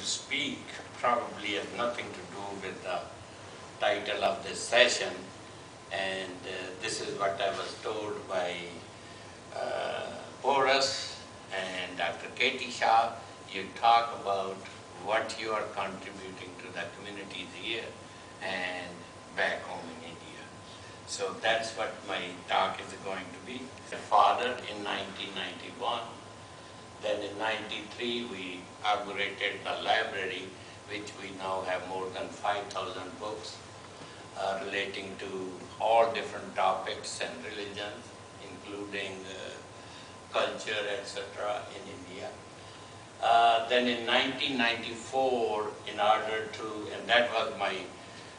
to speak probably has nothing to do with the title of this session, and this is what I was told by Boris and Dr. Katie Shah. You talk about what you are contributing to the communities here and back home in India. So that's what my talk is going to be. My father in 1991, then in 93 we inaugurated the library, which we now have more than 5,000 books relating to all different topics and religions, including culture, etc. in India. Then in 1994, in order to, and that was my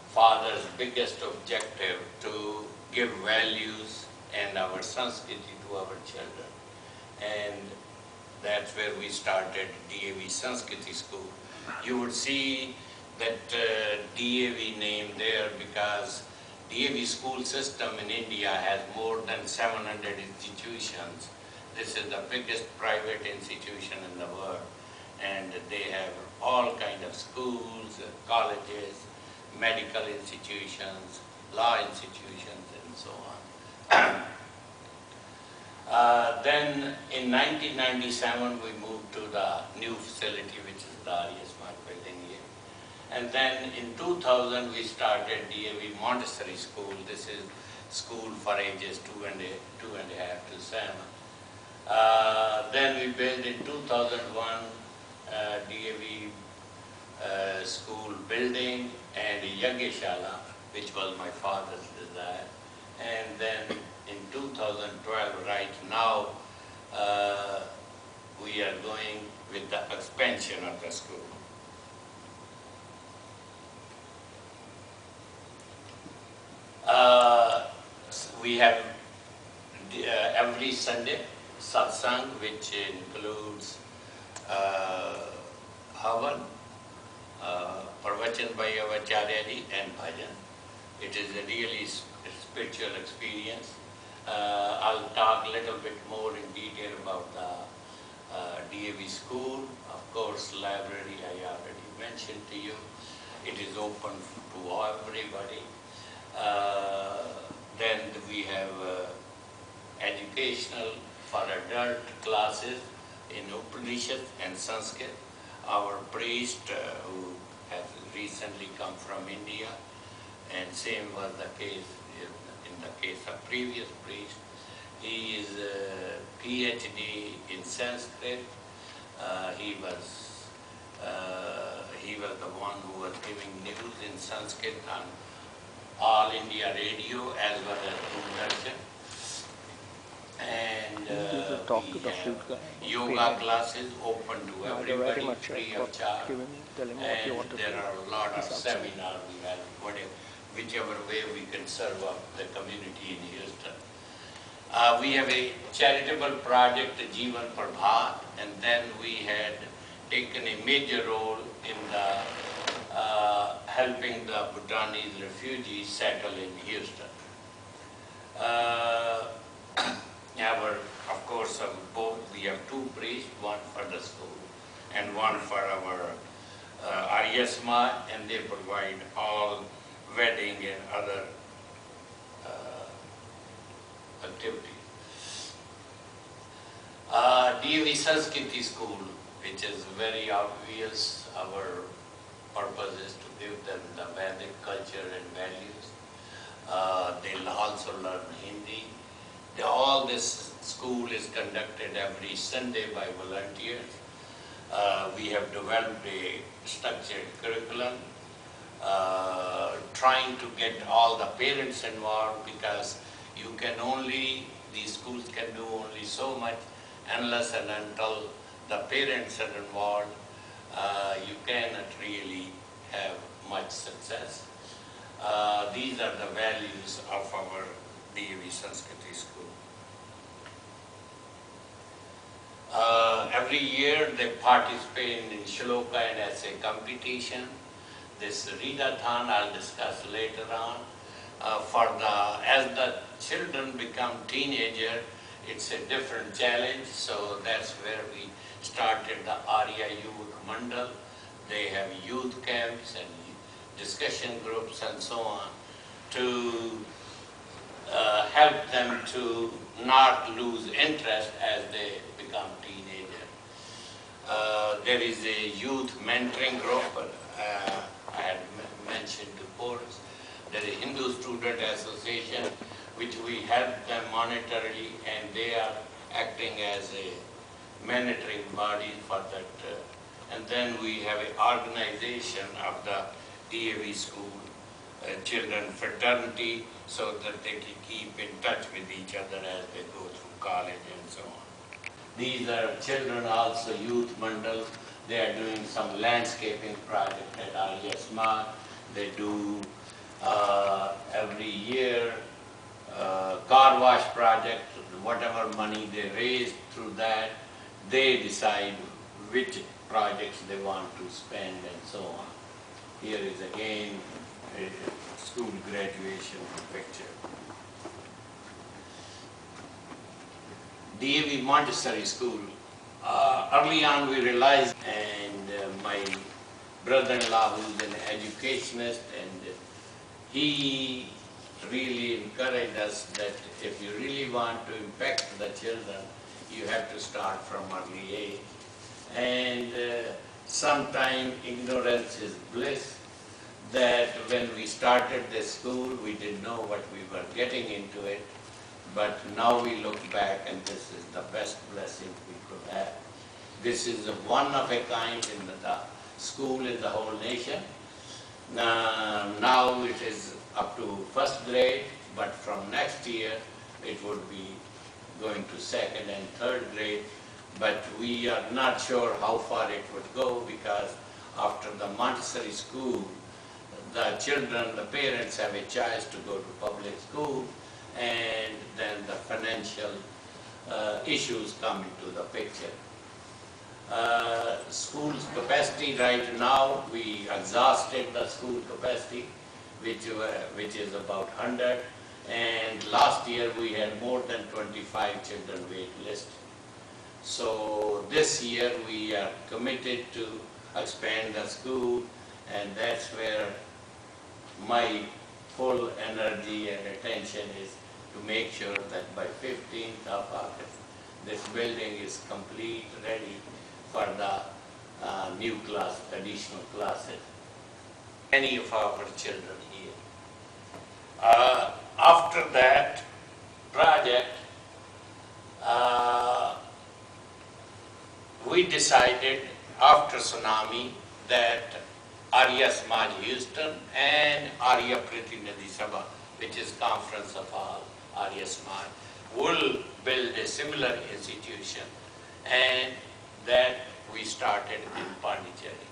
father's biggest objective, to give values and our Sanskriti to our children. And that's where we started DAV Sanskriti School. You would see that DAV name there because DAV school system in India has more than 700 institutions. This is the biggest private institution in the world, and they have all kinds of schools, colleges, medical institutions, law institutions, and so on. Then in 1997 we moved to the new facility, which is the Arya building here. And then in 2000 we started DAV Montessori School. This is school for ages 2.5 to 7. Then we built in 2001 DAV school building and Yagyashala, which was my father's desire. And then in 2012, right now, we are going with the expansion of the school. We have every Sunday satsang, which includes Havan, Pravachan by our Arya and Bhajan. It is a really spiritual experience. I'll talk a little bit more in detail about the DAV school. Of course, library I already mentioned to you. It is open to everybody. Then we have educational for adult classes in Upanishad and Sanskrit. Our priest who has recently come from India, and same was the case in the case of previous priest. He is a PhD in Sanskrit. He was the one who was giving news in Sanskrit on All India Radio as well as Doordarshan. And we have yoga classes open to everybody, free of charge. And there are a lot of seminars we have, whichever way we can serve up the community in Houston. We have a charitable project, Jeevan Prabhat, and then we had taken a major role in the helping the Bhutanese refugees settle in Houston. Of course, we have two priests, one for the school and one for our Arya Samaj, and they provide all wedding and other activities. DAV Sanskriti School, which is very obvious, our purpose is to give them the Vedic culture and values. They'll also learn Hindi. All this school is conducted every Sunday by volunteers. We have developed a structured curriculum, trying to get all the parents involved, because these schools can do only so much unless and until the parents are involved. You cannot really have much success. These are the values of our DAV Sanskriti School. Every year they participate in Shloka and essay competition. This readathon I'll discuss later on. As the children become teenager, it's a different challenge, so that's where we started the Arya Yuvak Mandal. they have youth camps and discussion groups and so on to help them to not lose interest as they become teenagers. There is a youth mentoring group, I had mentioned before. There is Hindu Student Association, which we help them monetarily, and they are acting as a monitoring body for that. And then we have an organization of the DAV school, children fraternity, so that they can keep in touch with each other as they go through college and so on. These are children also, youth mandal. They are doing some landscaping project at Arya Samaj. They do every year car wash project. Whatever money they raise through that, they decide which projects they want to spend and so on. Here is again a school graduation picture. DAV Montessori School. Early on we realized, and my brother-in-law who is an educationist, and he really encouraged us that if you really want to impact the children, you have to start from early age. And sometimes ignorance is bliss, that when we started this school, we didn't know what we were getting into it. But now we look back and this is the best blessing we could have. This is one of a kind in the school in the whole nation. Now it is up to first grade, but from next year it would be going to second and third grade. But we are not sure how far it would go, because after the Montessori school, the children, the parents have a choice to go to public school, and then the financial issues come into the picture. School's capacity right now, we exhausted the school capacity, which is about 100, and last year we had more than 25 children wait list. So this year we are committed to expand the school, and that's where my full energy and attention is, to make sure that by 15th of August, this building is complete, ready for the new class, additional classes. Many of our children here. After that project, we decided after tsunami that Arya Samaj Houston and Arya Pratinidhi Sabha, which is conference of all Arya Samaj, will build a similar institution, and that we started in Pondicherry.